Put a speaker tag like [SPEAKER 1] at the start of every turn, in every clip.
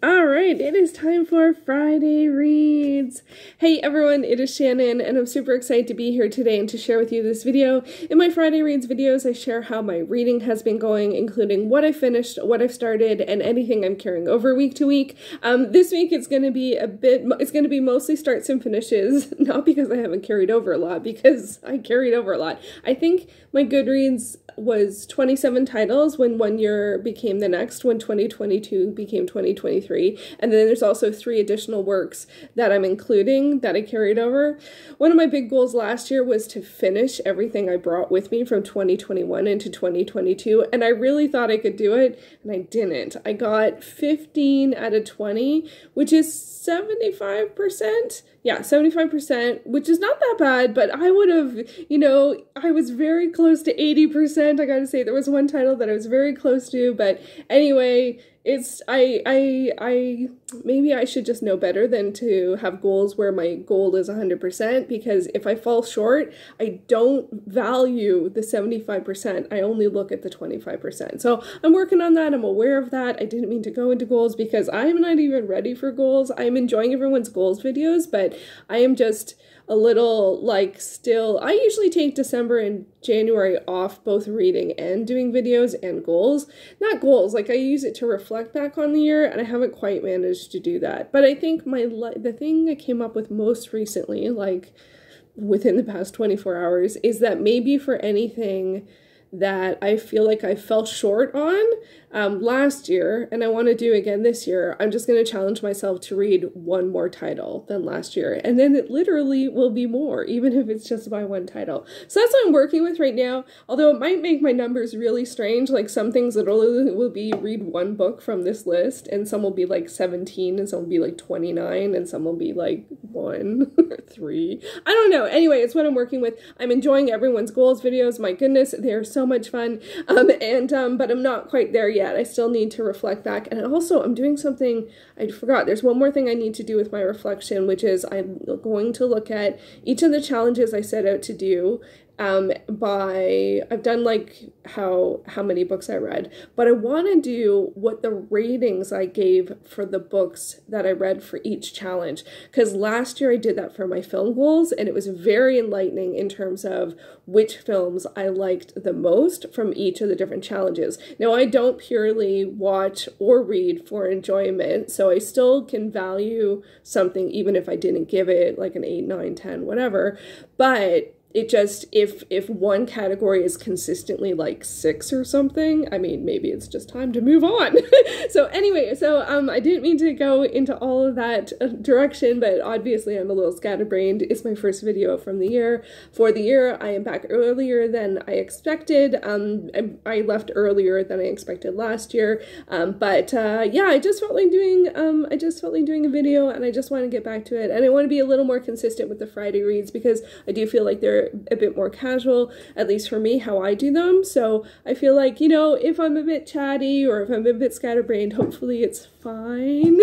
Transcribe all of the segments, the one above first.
[SPEAKER 1] All right, it is time for Friday Reads. Hey everyone, it is Shannon, and I'm super excited to be here today and to share with you this video. In my Friday Reads videos, I share how my reading has been going, including what I finished, what I've started, and anything I'm carrying over week to week. This week it's going to be mostly starts and finishes, not because I haven't carried over a lot, because I carried over a lot. I think my Goodreads was 27 titles when one year became the next, when 2022 became 2023, and then there's also 3 additional works that I'm including that I carried over. One of my big goals last year was to finish everything I brought with me from 2021 into 2022, and I really thought I could do it, and I didn't. I got 15 out of 20, which is 75%. Yeah, 75%, which is not that bad, but I would have, I was very close to 80%. I gotta say, there was one title that I was very close to, but anyway, maybe I should just know better than to have goals where my goal is 100%, because if I fall short, I don't value the 75%. I only look at the 25%. So I'm working on that. I'm aware of that. I didn't mean to go into goals because I'm not even ready for goals. I'm enjoying everyone's goals videos, but I am just a little I usually take December and January off, both reading and doing videos and goals. Not goals, I use it to reflect back on the year, and I haven't quite managed to do that. But I think the thing I came up with most recently, within the past 24 hours, is that maybe for anything that I feel like I fell short on last year, and I want to do again this year, I'm just going to challenge myself to read one more title than last year, and then it literally will be more, even if it's just by one title. So that's what I'm working with right now, although it might make my numbers really strange. Some things literally will be read one book from this list, and some will be 17, and some will be 29, and some will be 1 or 3. I don't know. Anyway, it's what I'm working with. I'm enjoying everyone's goals videos. My goodness, they're so much fun. But I'm not quite there yet. I still need to reflect back. And also, I'm doing something I forgot. There's one more thing I need to do with my reflection, which is I'm going to look at each of the challenges I set out to do. I've done how many books I read, but I want to do what the ratings I gave for the books that I read for each challenge, because last year I did that for my film goals, and it was very enlightening in terms of which films I liked the most from each of the different challenges. Now, I don't purely watch or read for enjoyment, so I still can value something even if I didn't give it an 8, 9, 10, whatever, but it just, if one category is consistently 6 or something, I mean, maybe it's just time to move on. So anyway, I didn't mean to go into all of that direction, but obviously I'm a little scatterbrained. It's my first video from the year. For the year, I am back earlier than I expected. I left earlier than I expected last year. Yeah, I just felt like doing a video, and I just want to get back to it. And I want to be a little more consistent with the Friday reads, because I do feel like they're a bit more casual, at least for me, how I do them. So I feel like, if I'm a bit chatty or if I'm a bit scatterbrained, hopefully it's fine.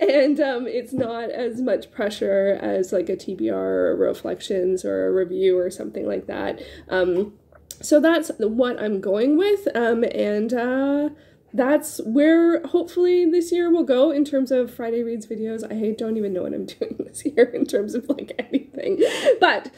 [SPEAKER 1] And it's not as much pressure as a TBR or reflections or a review or something like that. So that's what I'm going with. That's where hopefully this year will go in terms of Friday Reads videos. I don't even know what I'm doing this year in terms of anything, but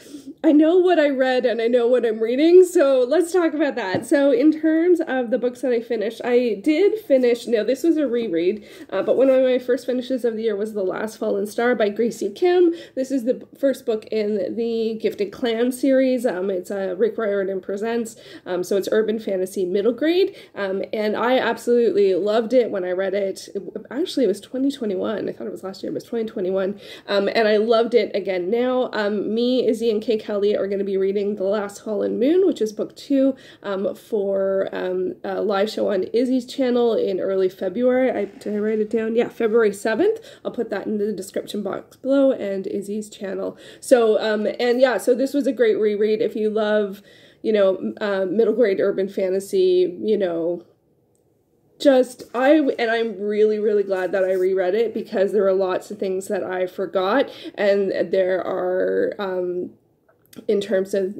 [SPEAKER 1] I know what I read and I know what I'm reading, so let's talk about that. So in terms of the books that I finished, I did finish, now this was a reread, but one of my first finishes of the year was The Last Fallen Star by Gracie Kim. This is the first book in the Gifted Clan series. It's Rick Riordan Presents, so it's urban fantasy middle grade, and I absolutely loved it when I read it. Actually, it was 2021. I thought it was last year, but it was 2021. And I loved it again now. Me, Izzy, and Kay Kelly are going to be reading The Last Fallen Moon, which is book 2, for a live show on Izzy's channel in early February. Did I write it down? Yeah, February 7th. I'll put that in the description box below, and Izzy's channel. So, and yeah, so this was a great reread. If you love, middle grade urban fantasy, I'm really, really glad that I reread it, because there were lots of things that I forgot, and there are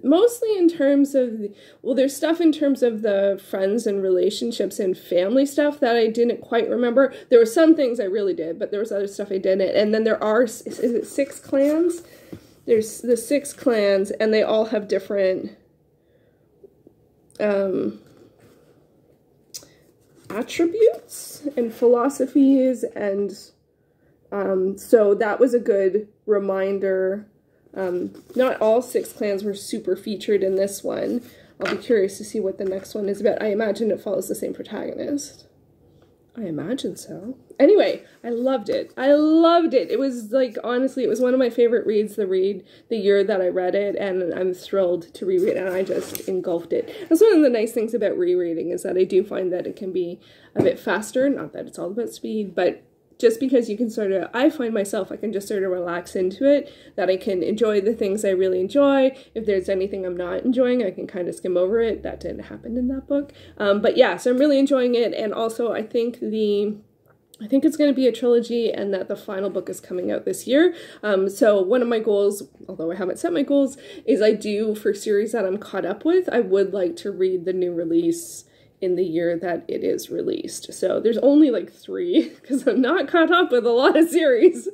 [SPEAKER 1] mostly in terms of, well, there's stuff in terms of the friends and relationships and family stuff that I didn't quite remember. There were some things I really did, but there was other stuff I didn't. And then there are, is it 6 clans? There's the 6 clans, and they all have different attributes and philosophies, and so that was a good reminder. Not all 6 clans were super featured in this one. I'll be curious to see what the next one is about. I imagine it follows the same protagonist. I imagine so. Anyway, I loved it. I loved it. It was like, honestly, it was one of my favorite reads the year that I read it, and I'm thrilled to reread it, and I just engulfed it. That's one of the nice things about rereading, is that I do find that it can be a bit faster. Not that it's all about speed, but just because you can sort of, I find myself, I can just sort of relax into it, that I can enjoy the things I really enjoy. If there's anything I'm not enjoying, I can kind of skim over it. That didn't happen in that book. But yeah, so I'm really enjoying it. And also I think it's going to be a trilogy, and that the final book is coming out this year. So one of my goals, although I haven't set my goals, is I do, for series that I'm caught up with, I would like to read the new release in the year that it is released. So there's only like 3, because I'm not caught up with a lot of series.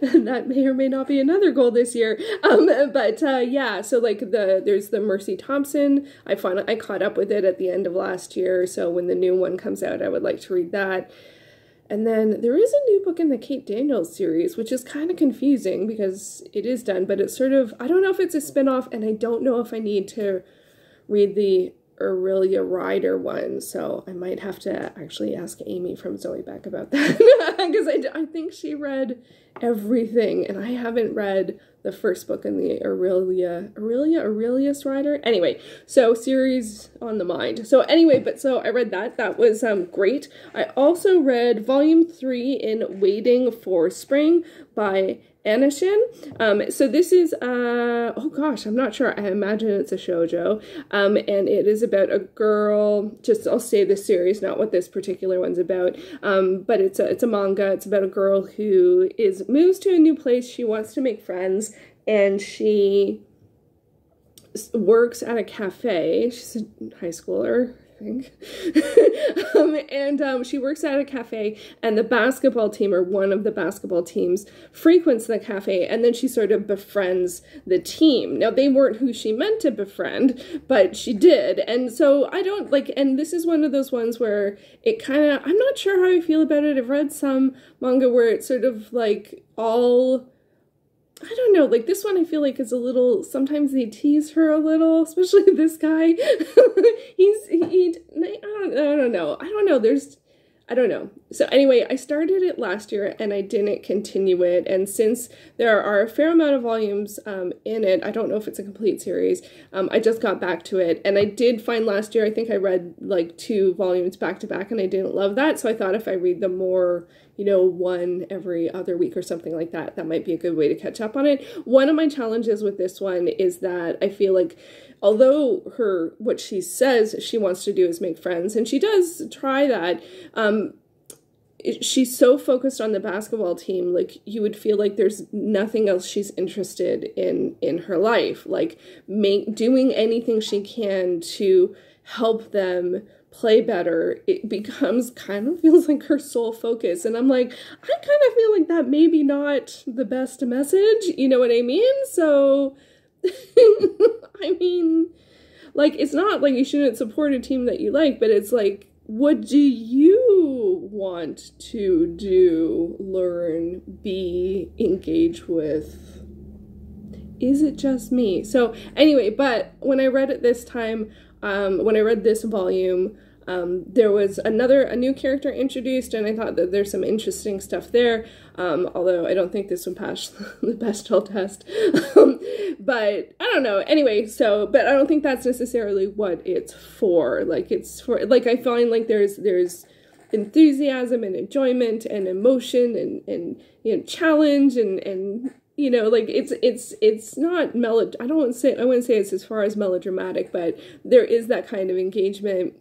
[SPEAKER 1] And that may or may not be another goal this year. Yeah, so like there's the Mercy Thompson. I caught up with it at the end of last year, so when the new one comes out, I would like to read that. And then there is a new book in the Kate Daniels series, which is kind of confusing because it is done, but it's sort of, I don't know if it's a spinoff, and I don't know if I need to read the Aurelia Rider one, so I might have to actually ask Amy from Zoe Beck about that, because I think she read everything, and I haven't read the first book in the Aurelius Rider. Anyway, so series on the mind. So anyway, so I read that. That was great. I also read volume 3 in Waiting for Spring by Anishin. So this is, oh gosh, I'm not sure. I imagine it's a shoujo. And it is about a girl, I'll say the series, not what this particular one's about. But it's a manga. It's about a girl who moves to a new place. She wants to make friends, and she works at a cafe. She's a high schooler, I think. She works at a cafe, and the basketball team, or one of the basketball teams, frequents the cafe, and then she sort of befriends the team. Now, they weren't who she meant to befriend, but she did. And so I don't and this is one of those ones where it kind of, I'm not sure how I feel about it. I've read some manga where it's sort of like all, I don't know, like this one I feel like is a little, sometimes they tease her a little, especially this guy. I don't know. So anyway, I started it last year and I didn't continue it. And since there are a fair amount of volumes in it, I don't know if it's a complete series, I just got back to it. And I did find last year, I think I read like 2 volumes back to back, and I didn't love that. So I thought if I read them more, one every other week or something like that, that might be a good way to catch up on it. One of my challenges with this one is that I feel like, although what she says she wants to do is make friends, and she does try that, she's so focused on the basketball team, like you would feel like there's nothing else she's interested in her life, like doing anything she can to help them play better. It becomes feels like her sole focus, and I'm like, I kind of feel like that maybe not the best message, you know what I mean? So I mean, like, it's not like you shouldn't support a team that you like, but it's like, what do you want to do, learn, be, engage with? Is it just me? So anyway, but when I read it this time, when I read this volume, there was a new character introduced, and I thought that there's some interesting stuff there, although I don't think this would pass the Bechdel test. But I don't know. Anyway, but I don't think that's necessarily what it's for. Like, it's for, like, I find like there's enthusiasm and enjoyment and emotion and challenge and like it's not I wouldn't say it's as far as melodramatic, but there is that kind of engagement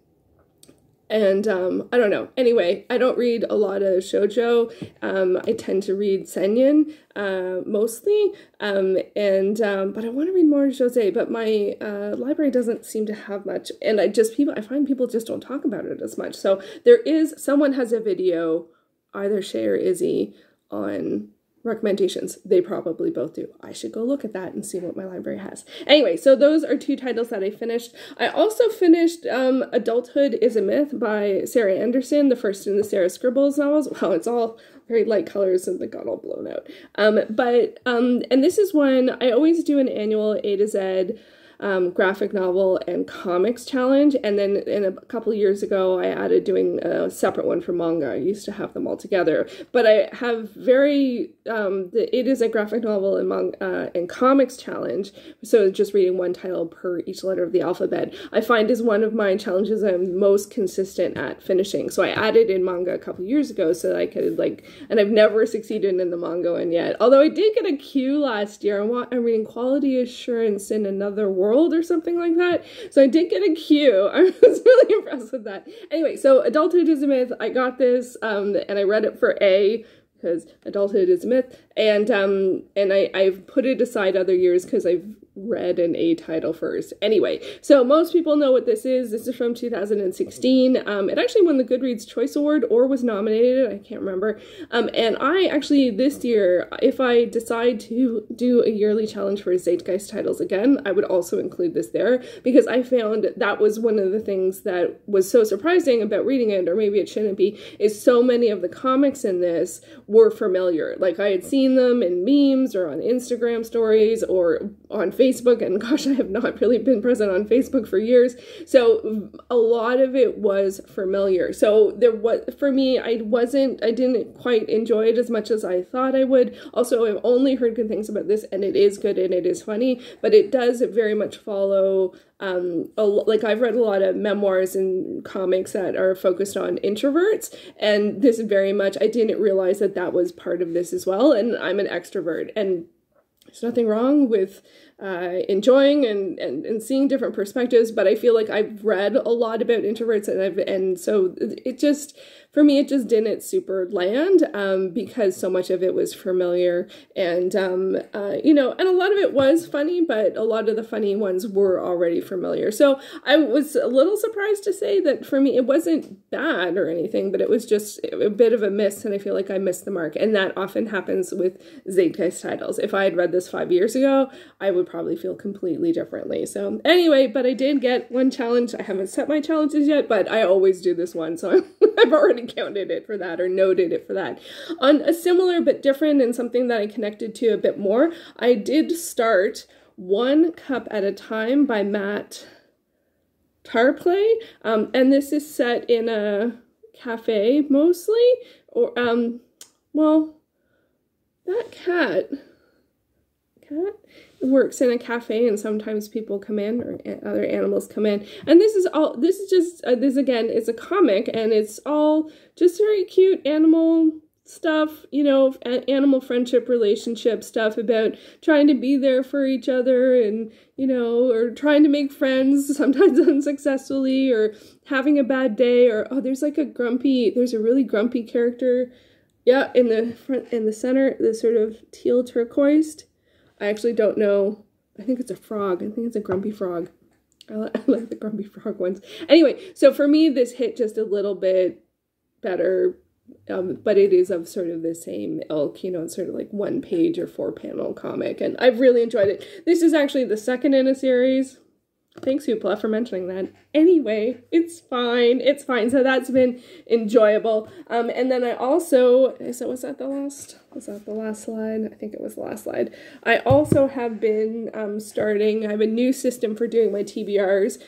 [SPEAKER 1] And I don't know. Anyway, I don't read a lot of shoujo. I tend to read seinen mostly. But I want to read more josei. But my library doesn't seem to have much. And I find people just don't talk about it as much. So someone has a video, either Shay or Izzy, on recommendations. They probably both do. I should go look at that and see what my library has. Anyway, so those are 2 titles that I finished. I also finished Adulthood is a Myth by Sarah Anderson, the first in the Sarah Scribbles novels. Wow, it's all very light colors and they got all blown out. And this is one, I always do an annual A to Z graphic novel and comics challenge, and then a couple of years ago I added doing a separate one for manga. I used to have them all together, but I have it is a graphic novel and manga and comics challenge, so just reading one title per each letter of the alphabet, I find is one of my challenges I'm most consistent at finishing. So I added in manga a couple of years ago so that I could and I've never succeeded in the manga one yet, although I did get a Q last year. I'm reading Quality Assurance in Another World or something like that. So I did get a Q. I was really impressed with that. Anyway, so Adulthood is a Myth. I got this and I read it for A because Adulthood is a Myth. And I've put it aside other years because I've read an A title first. Anyway, so most people know what this is. This is from 2016. It actually won the Goodreads Choice Award or was nominated. I can't remember. And I actually, this year, if I decide to do a yearly challenge for Zeitgeist titles again, I would also include this there because I found that was one of the things that was so surprising about reading it, or maybe it shouldn't be, is so many of the comics in this were familiar. Like I had seen them in memes or on Instagram stories or on Facebook, and gosh, I have not really been present on Facebook for years. So a lot of it was familiar. So there was, for me, I didn't quite enjoy it as much as I thought I would. Also, I've only heard good things about this, and it is good and it is funny, but it does very much follow, like I've read a lot of memoirs and comics that are focused on introverts, and this very much, I didn't realize that that was part of this as well, and I'm an extrovert, and there's nothing wrong with enjoying and seeing different perspectives, but I feel like I've read a lot about introverts, and so it just, for me, it just didn't super land because so much of it was familiar, and you know, and a lot of it was funny, but a lot of the funny ones were already familiar. So I was a little surprised to say that for me it wasn't bad or anything, but it was just a bit of a miss, and I feel like I missed the mark, and that often happens with Zeitgeist titles. If I had read this 5 years ago, I would probably feel completely differently. So anyway, but I did get one challenge. I haven't set my challenges yet, but I always do this one, so I've already counted it for that or noted it for that. On a similar but different and something that I connected to a bit more, I did start One Cup at a Time by Matt Tarplay, and this is set in a cafe mostly, or well, that cat works in a cafe, and sometimes people come in or other animals come in, and this is just this again is a comic, and it's all just very cute animal stuff, you know, animal friendship, relationship stuff about trying to be there for each other, and you know, or trying to make friends, sometimes unsuccessfully, or having a bad day, or there's a really grumpy character, yeah, in the front, in the center, the sort of teal turquoise. I actually don't know. I think it's a frog. I think it's a grumpy frog. I like the grumpy frog ones. Anyway, so for me, this hit just a little bit better, but it is of sort of the same ilk, you know, it's sort of like 1 page or 4-panel comic, and I've really enjoyed it. This is actually the second in a series. Thanks, Hoopla, for mentioning that. Anyway, it's fine. It's fine. So that's been enjoyable. And then I also, so was that the last slide? I think it was the last slide. I also have been I have a new system for doing my TBRs.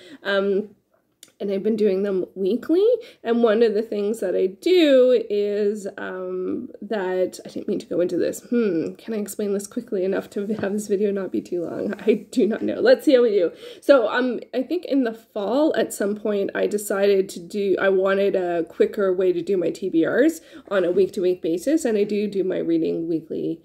[SPEAKER 1] And I've been doing them weekly, and one of the things that I do is that, I didn't mean to go into this, can I explain this quickly enough to have this video not be too long? I do not know. Let's see how we do. So I think in the fall at some point I decided I wanted a quicker way to do my TBRs on a week-to-week basis, and I do my reading weekly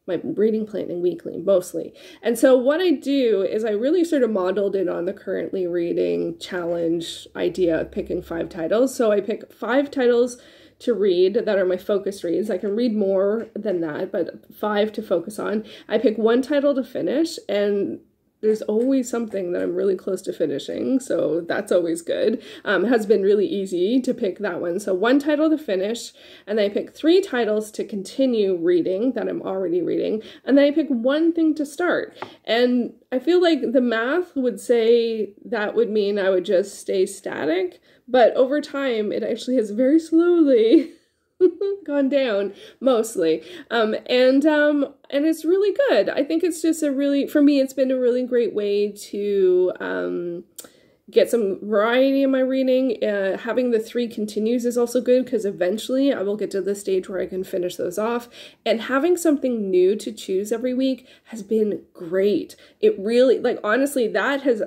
[SPEAKER 1] my reading planning weekly, mostly. And so what I do is I really sort of modeled it on the currently reading challenge idea of picking 5 titles. So I pick 5 titles to read that are my focus reads. I can read more than that, but 5 to focus on. I pick 1 title to finish, and there's always something that I'm really close to finishing, so that's always good. It has been really easy to pick that one. So 1 title to finish, and then I pick 3 titles to continue reading that I'm already reading, and then I pick 1 thing to start. And I feel like the math would say that would mean I would just stay static, but over time it actually has very slowly gone down, mostly. And it's really good. I think it's just for me, it's been a really great way to get some variety in my reading. Having the 3 continues is also good because eventually I will get to the stage where I can finish those off. And having something new to choose every week has been great. It really, like, honestly, that has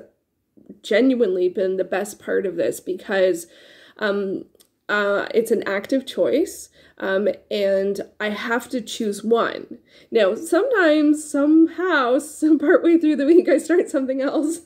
[SPEAKER 1] genuinely been the best part of this, because it's an active choice, and I have to choose one. Now, sometimes, somehow, partway through the week, I start something else.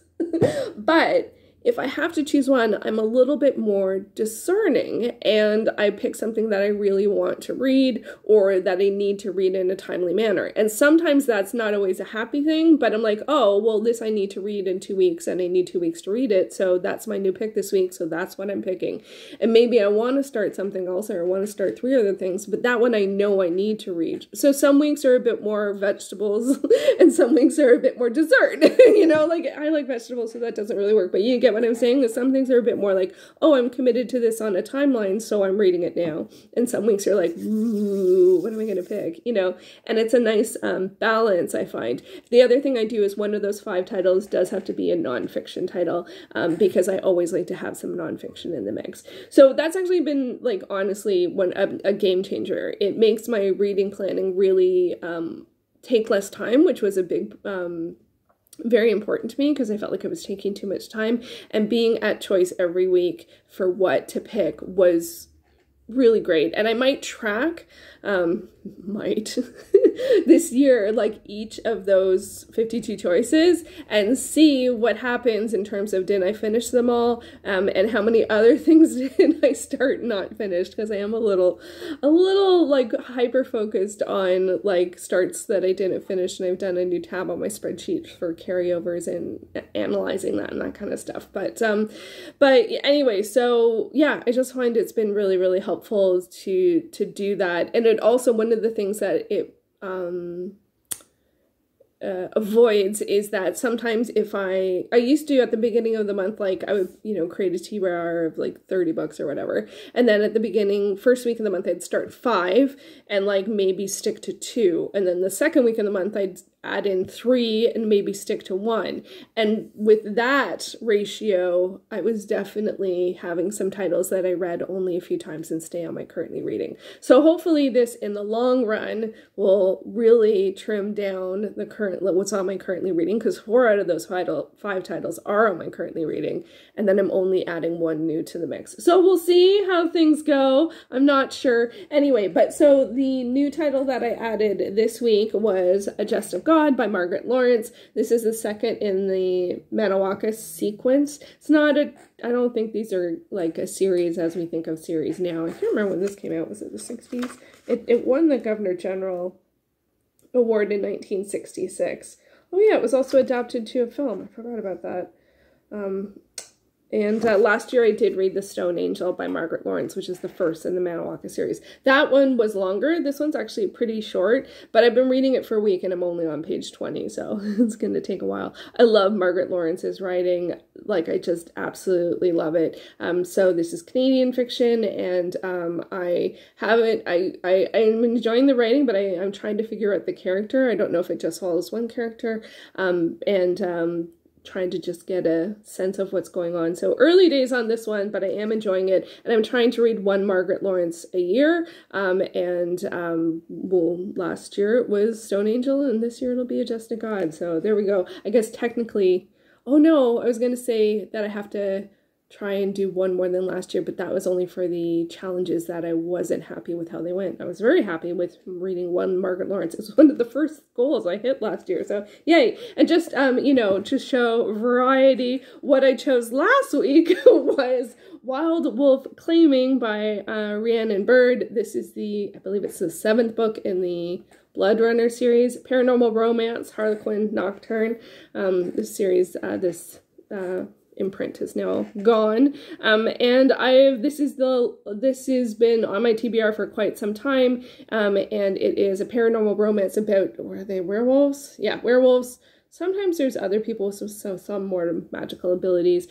[SPEAKER 1] But if I have to choose one, I'm a little bit more discerning, and I pick something that I really want to read or that I need to read in a timely manner. And sometimes that's not always a happy thing, but I'm like, oh, well, this I need to read in 2 weeks, and I need 2 weeks to read it, so that's my new pick this week, so that's what I'm picking. And maybe I want to start something else, or I want to start 3 other things, but that one I know I need to read. So some weeks are a bit more vegetables, and some weeks are a bit more dessert. You know, like, I like vegetables, so that doesn't really work, but you get what I'm saying? Is some things are a bit more like, oh, I'm committed to this on a timeline, so I'm reading it now. And some weeks you're like, ooh, what am I going to pick? You know, and it's a nice balance, I find. The other thing I do is one of those 5 titles does have to be a nonfiction title, because I always like to have some nonfiction in the mix. So that's actually been, like, honestly, a game changer. It makes my reading planning really take less time, which was a big very important to me because I felt like it was taking too much time, and being at choice every week for what to pick was really great. And I might track, this year, like, each of those 52 choices and see what happens in terms of, did I finish them all, and how many other things did I start not finish, because I am a little like hyper focused on, like, starts that I didn't finish, and I've done a new tab on my spreadsheet for carryovers and analyzing that and that kind of stuff. But anyway, so yeah, I just find it's been really, really helpful to do that. And it also, one of the things that it avoids is that sometimes if I used to, at the beginning of the month, like, I would, you know, create a TBR of like 30 books or whatever, and then at the beginning, first week of the month, I'd start 5 and, like, maybe stick to 2, and then the second week of the month I'd add in 3 and maybe stick to 1. And with that ratio, I was definitely having some titles that I read only a few times and stay on my currently reading. So hopefully this, in the long run, will really trim down the what's on my currently reading, because 4 out of those 5 titles are on my currently reading, and then I'm only adding 1 new to the mix. So we'll see how things go. I'm not sure. Anyway, but so the new title that I added this week was A Jest of God by Margaret Lawrence. This is the second in the Manawaka sequence. It's not I don't think these are like a series as we think of series now. I can't remember when this came out. Was it the 60s? It won the Governor General Award in 1966. Oh yeah, it was also adapted to a film. I forgot about that. And last year I did read The Stone Angel by Margaret Lawrence, which is the first in the Manawaka series. That one was longer. This one's actually pretty short, but I've been reading it for a week and I'm only on page 20, so it's going to take a while. I love Margaret Lawrence's writing. Like, I just absolutely love it. So this is Canadian fiction, and I'm enjoying the writing, but I'm trying to figure out the character. I don't know if it just follows one character, trying to just get a sense of what's going on. So early days on this one, but I am enjoying it, and I'm trying to read 1 Margaret Lawrence a year, well, last year it was Stone Angel, and this year it'll be A Jest of God. So there we go. I guess technically, oh no, I was going to say that I have to try and do one more than last year, but that was only for the challenges that I wasn't happy with how they went. I was very happy with reading one Margaret Lawrence. It was one of the first goals I hit last year, so yay. And just, you know, to show variety, what I chose last week was Wild Wolf Claiming by Rhiannon Bird. This is I believe it's the 7th book in the Blood Runner series. Paranormal romance, Harlequin Nocturne. This series, imprint is now gone, and this has been on my TBR for quite some time, and it is a paranormal romance about, were they werewolves? Yeah, werewolves. Sometimes there's other people with some more magical abilities.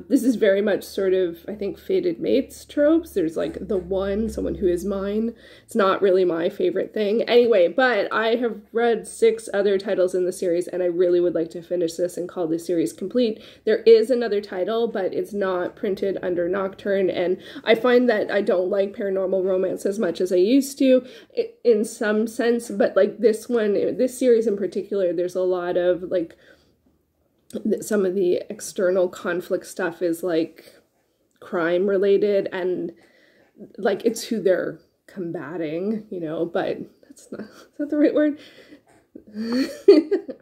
[SPEAKER 1] This is very much sort of, I think, fated mates tropes. There's like the one, someone who is mine. It's not really my favorite thing. Anyway, but I have read 6 other titles in the series, and I really would like to finish this and call this series complete. There is another title, but it's not printed under Nocturne, and I find that I don't like paranormal romance as much as I used to, in some sense, but like this series in particular, there's a lot of like some of the external conflict stuff is like crime related, and like it's who they're combating, you know, but is that the right word?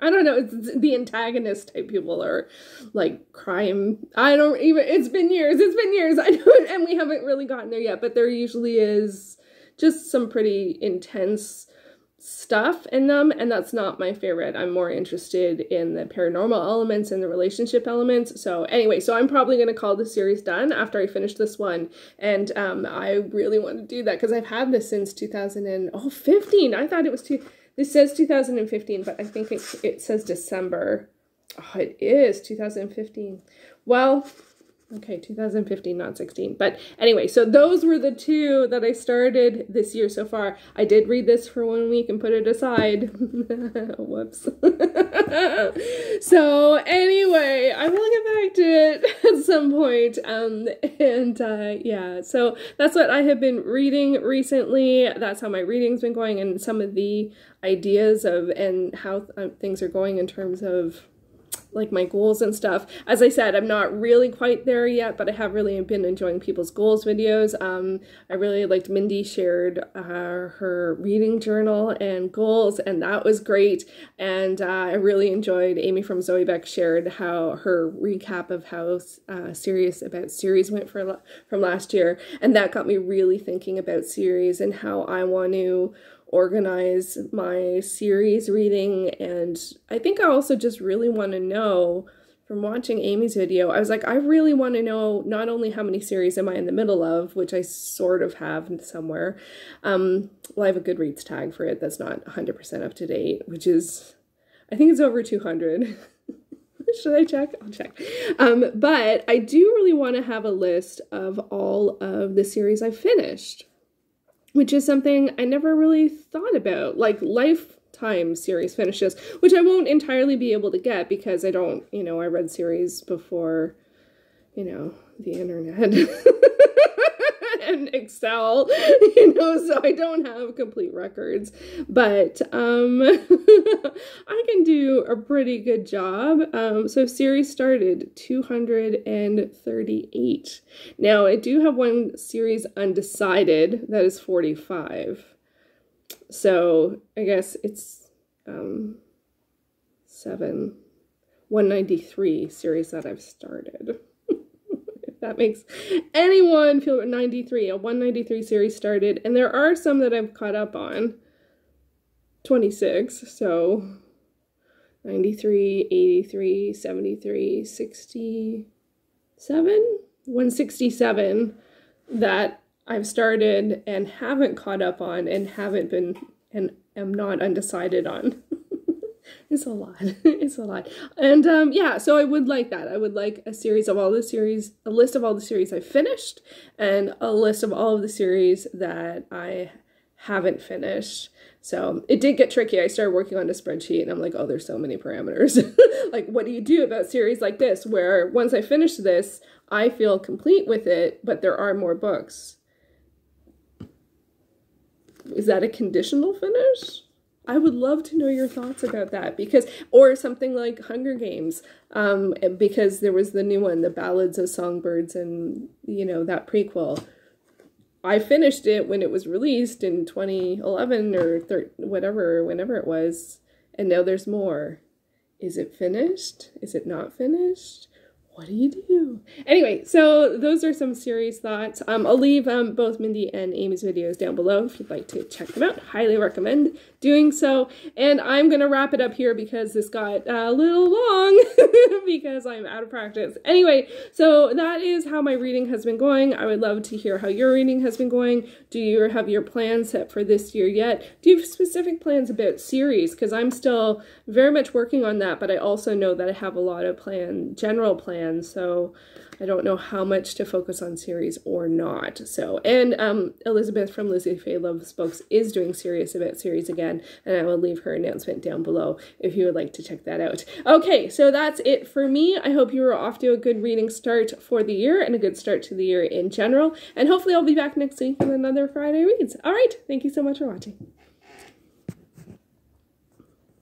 [SPEAKER 1] I don't know, it's the antagonist type people are like crime. It's been years, I don't, and we haven't really gotten there yet, but there usually is just some pretty intense stuff in them, and that's not my favorite. I'm more interested in the paranormal elements and the relationship elements. So anyway, so I'm probably going to call the series done after I finish this one, and I really want to do that because I've had this since 2015. I thought it was this says 2015, but I think it says December. Oh, it is 2015. Well, okay, 2015, not 16. But anyway, so those were the 2 that I started this year so far. I did read this for 1 week and put it aside. Whoops. So anyway, I will get back to it at some point. Yeah, so that's what I have been reading recently. That's how my reading's been going, and some of the ideas of and how things are going in terms of like my goals and stuff. As I said, I'm not really quite there yet, but I have really been enjoying people's goals videos. I really liked Mindy shared her reading journal and goals, and that was great. And I really enjoyed Amy from Zoe Beck shared how her recap of how series went from last year, and that got me really thinking about series and how I want to organize my series reading. And I think I also just really want to know, from watching Amy's video, I was like, I really want to know not only how many series am I in the middle of, which I sort of have somewhere. Well, I have a Goodreads tag for it that's not 100% up to date, which is, I think it's over 200. Should I check? I'll check. But I do really want to have a list of all of the series I've finished, which is something I never really thought about, like lifetime series finishes, which I won't entirely be able to get because I don't, you know, I read series before, you know, the internet and Excel, you know, so I don't have complete records, but I can do a pretty good job. So series started 238. Now I do have one series undecided that is 45. So I guess it's 193 series that I've started. That makes anyone feel 93. A 193 series started, and there are some that I've caught up on. 26, so 93, 83, 73, 67, 167 that I've started and haven't caught up on and haven't been and am not undecided on. It's a lot. It's a lot. And yeah, so I would like that. I would like a list of all the series I finished, and a list of all of the series that I haven't finished. So it did get tricky. I started working on a spreadsheet and I'm like, oh, there's so many parameters. Like, what do you do about series like this, where once I finish this, I feel complete with it, but there are more books? Is that a conditional finish? I would love to know your thoughts about that, because, or something like Hunger Games, because there was the new one, The Ballads of Songbirds, and, you know, that prequel. I finished it when it was released in 2011 or whenever it was, and now there's more. Is it finished? Is it not finished? What do you do? Anyway, so those are some serious thoughts. I'll leave both Mindy and Amy's videos down below if you'd like to check them out. Highly recommend doing so. And I'm going to wrap it up here because this got a little long because I'm out of practice. Anyway, so that is how my reading has been going. I would love to hear how your reading has been going. Do you have your plans set for this year yet? Do you have specific plans about series? Because I'm still very much working on that, but I also know that I have a lot of general plans. So I don't know how much to focus on series or not. So, and Elizabeth from Lizzie Faye Loves Books is doing Serious About Series again, and I will leave her announcement down below if you would like to check that out. Okay, so that's it for me. I hope you are off to a good reading start for the year and a good start to the year in general, and hopefully I'll be back next week with another Friday Reads. All right, thank you so much for watching.